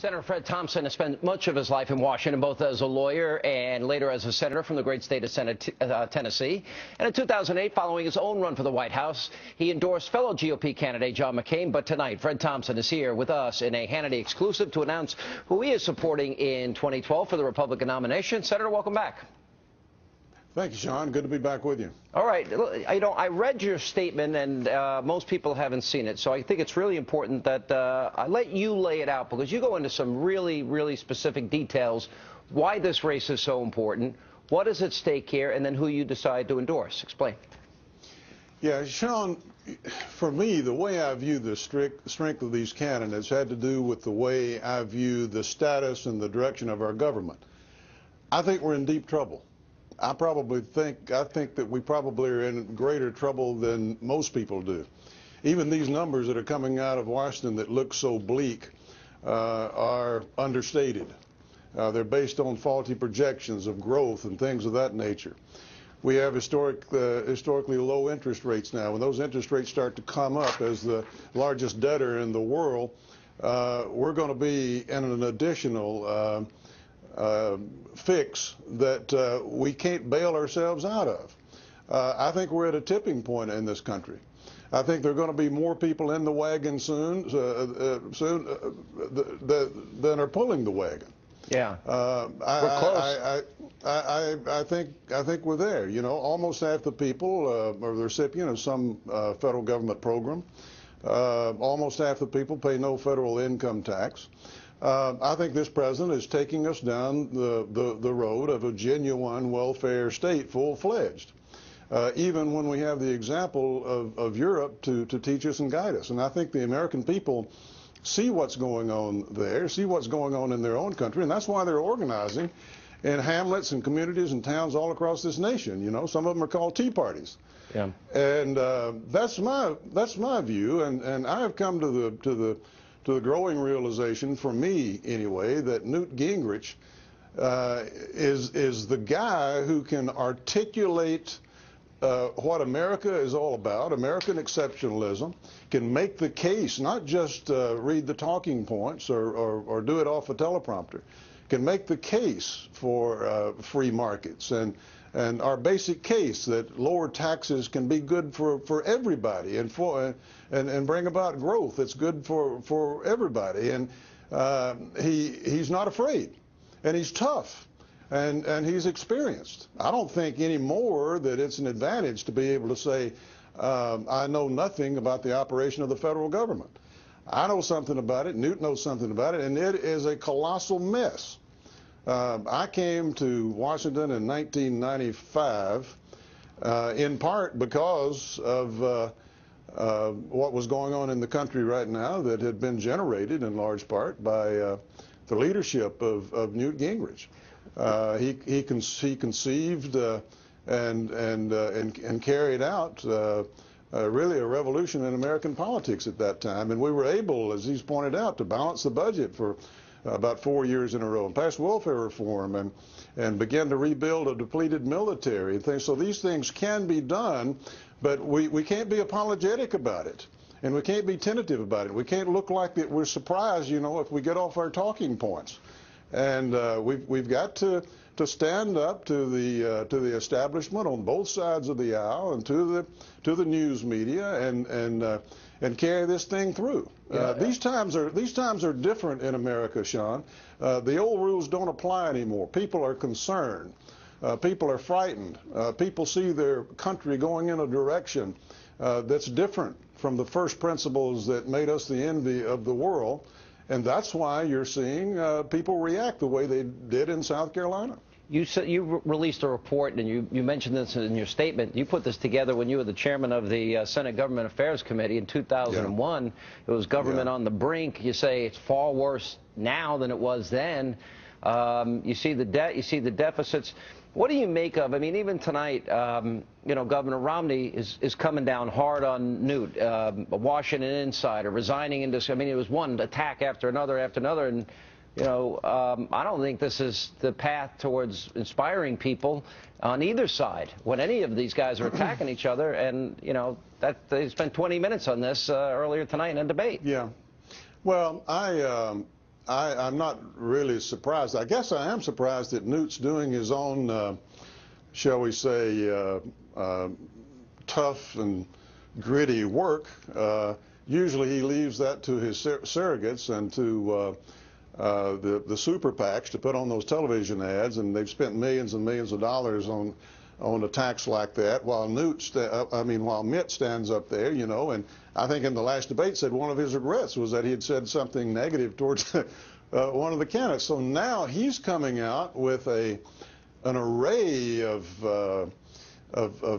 Senator Fred Thompson has spent much of his life in Washington, both as a lawyer and later as a senator from the great state of Tennessee. And in 2008, following his own run for the White House, he endorsed fellow GOP candidate John McCain. But tonight, Fred Thompson is here with us in a Hannity exclusive to announce who he is supporting in 2012 for the Republican nomination. Senator, welcome back. Thank you, Sean. Good to be back with you. All right. I read your statement, and most people haven't seen it, so I think it's really important that I let you lay it out, because you go into some really, really specific details why this race is so important, what is at stake here, and then who you decide to endorse. Explain. Yeah, Sean, for me, the way I view the strength of these candidates had to do with the way I view the status and the direction of our government. I think we're in deep trouble. I think that we probably are in greater trouble than most people do. Even these numbers that are coming out of Washington that look so bleak are understated. They're based on faulty projections of growth and things of that nature. We have historically low interest rates now. When those interest rates start to come up as the largest debtor in the world, we're going to be in an additional fix that we can't bail ourselves out of. I think we're at a tipping point in this country. I think there are going to be more people in the wagon soon than are pulling the wagon. Yeah, we're close. I think we're there. You know, almost half the people are the recipient of some federal government program. Almost half the people pay no federal income tax. I think this president is taking us down the road of a genuine welfare state, full-fledged, even when we have the example of Europe to teach us and guide us. And I think the American people see what's going on there, see what's going on in their own country, and that's why they're organizing in hamlets and communities and towns all across this nation. You know, some of them are called tea parties. Yeah. And that's my view, and I have come to the growing realization, for me anyway, that Newt Gingrich is the guy who can articulate what America is all about, American exceptionalism, can make the case, not just read the talking points or do it off a teleprompter, can make the case for free markets and our basic case that lower taxes can be good for everybody and bring about growth that's good for everybody. And he's not afraid, and he's tough, and he's experienced. I don't think anymore that it's an advantage to be able to say, I know nothing about the operation of the federal government. I know something about it, Newt knows something about it, and it is a colossal mess. I came to Washington in 1995 in part because of what was going on in the country right now that had been generated in large part by the leadership of Newt Gingrich. He conceived and carried out really a revolution in American politics at that time, and we were able, as he's pointed out, to balance the budget for about 4 years in a row, and pass welfare reform and begin to rebuild a depleted military and things. So these things can be done, but we can't be apologetic about it, and we can't be tentative about it. We can't look like that we're surprised, you know, if we get off our talking points. And we've got to stand up to the establishment on both sides of the aisle and to the news media and carry this thing through. These times are different in America, Sean. The old rules don't apply anymore. People are concerned. People are frightened. People see their country going in a direction that's different from the first principles that made us the envy of the world. And that's why you're seeing people react the way they did in South Carolina. You released a report, and you mentioned this in your statement. You put this together when you were the chairman of the Senate Government Affairs Committee in 2001. Yeah. It was government on the brink. You say it's far worse now than it was then. You see the debt. You see the deficits. What do you make of? I mean, even tonight, you know, Governor Romney is coming down hard on Newt, a Washington insider, resigning into. I mean, it was one attack after another, and. You know, I don't think this is the path towards inspiring people on either side when any of these guys are attacking each other. And, you know, they spent 20 minutes on this earlier tonight in a debate. Yeah. Well, I'm not really surprised. I guess I am surprised that Newt's doing his own, shall we say, tough and gritty work. Usually he leaves that to his surrogates and to the super PACs to put on those television ads, and they've spent millions and millions of dollars on attacks like that, while while Mitt stands up there, you know, and I think in the last debate said one of his regrets was that he had said something negative towards one of the candidates. So now he's coming out with an array of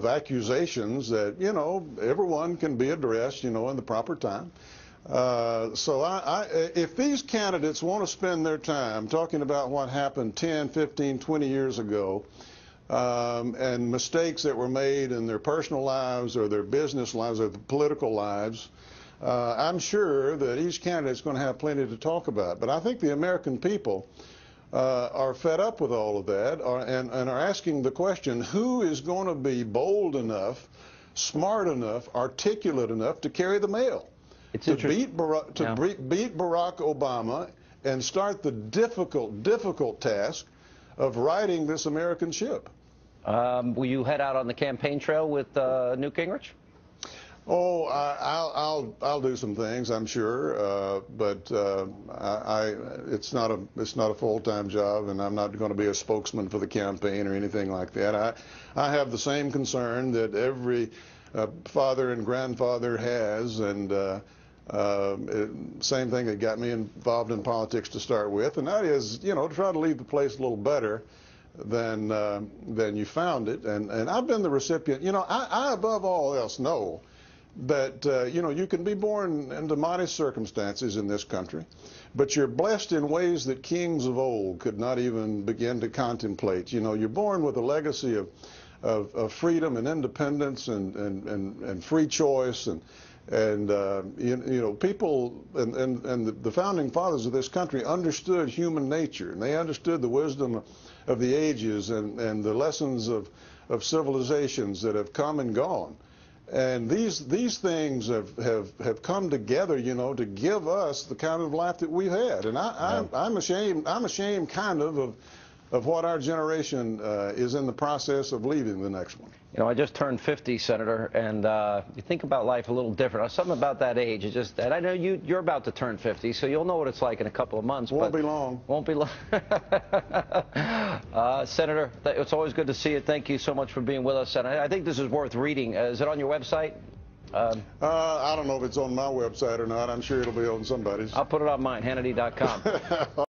accusations that, you know, everyone can be addressed, you know, in the proper time. So if these candidates want to spend their time talking about what happened 10, 15, 20 years ago, and mistakes that were made in their personal lives or their business lives or their political lives, I'm sure that each candidate is going to have plenty to talk about. But I think the American people are fed up with all of that and are asking the question, who is going to be bold enough, smart enough, articulate enough to carry the mail? To beat Barack Obama and start the difficult task of righting this American ship. Will you head out on the campaign trail with Newt Gingrich? Oh, I'll do some things, I'm sure, but it's not a full-time job, and I'm not going to be a spokesman for the campaign or anything like that. I have the same concern that every father and grandfather has, and same thing that got me involved in politics to start with, and that is, you know, to try to leave the place a little better than you found it. And I've been the recipient. You know, I above all else know that you know, you can be born into modest circumstances in this country, but you're blessed in ways that kings of old could not even begin to contemplate. You know, you're born with a legacy of freedom and independence and free choice, and you know, people and the founding fathers of this country understood human nature, and they understood the wisdom of the ages and the lessons of civilizations that have come and gone. And these things have come together, you know, to give us the kind of life that we've had. And I'm ashamed kind of what our generation is in the process of leaving the next one. You know, I just turned 50, Senator, and you think about life a little different. Something about that age, and I know you're about to turn 50, so you'll know what it's like in a couple of months. Won't be long. Won't be long. Senator, it's always good to see you. Thank you so much for being with us, and I think this is worth reading. Is it on your website? I don't know if it's on my website or not. I'm sure it'll be on somebody's. I'll put it on mine, Hannity.com.